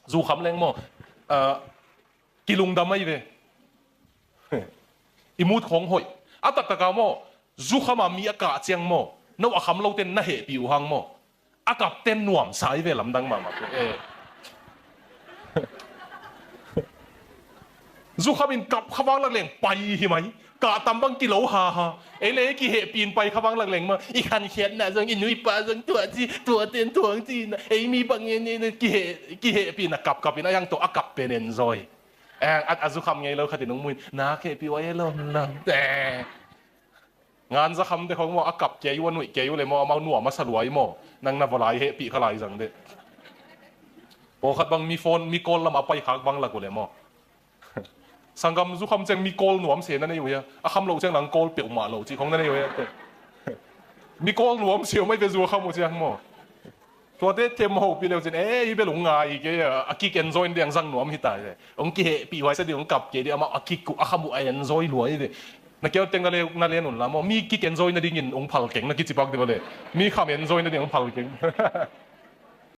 dù khám lên mò kỳ lùng đâm ấy về imut khong hội à tất cả mò dù khám mà mi cả chiang mò nó à khám lâu tên na hệ biểu hàng mò à cặp tên nuam sai về làm đăng mà dù khám in cặp khám vang lên bay hi mấy cả tầm băng kilo ha ha ấy lấy cái hệ pin bay khám vang lên màอีขันเขียนน่ะจังอินุยปาจังตัวเต็นตัวจีนไอ้มีบางอย่างนี่กี่เหปีน่ะกับปีน่ะยังตัวกับเป็นเอ็นซอยอัดสุคำไงเราขัดน้องมุยนาเคปีไว้แล้วนะแต่งานสักคำแต่เขาบอกกับเจียวหนุ่ยเจียวเลยมอมาหนัวมาสลวยมอนั่งนับวลายเหปีขลายจังเด็ดโอ้ขัดบางมีโฟนมีโกลละมาไปขักบางละกูเลยมอสังคมสุคำจังมีโกลหนวมเสียนั่นเองอยู่อ่ะคำเราจังหลังโกลเปียวหมาเราจีของนั่นเองอยู่อ่ะมีโกลหนวมเสียวไม่เป็นสุคำหมดจังมอตัวเด็กเทมโฮปีเดียวจังอีเป็นหลงงายกี่อากิเกนโซนเดียงสังหนวมฮิตายเลยองค์กี่ปีไว้เสด็จองค์กับเกี่ยเดียวมาอากิกุอาคามุไอเอ็นโซยรวยเลยนักเกี่ยวเต็งนั่นเลยหนุนละมอมีกิเกนโซนนั่นดิ่งองค์พัลเก่งนักกิจิบักเดียวเลยมีคำเอ็นโซนนั่นดิ่งองค์พัลเก่ง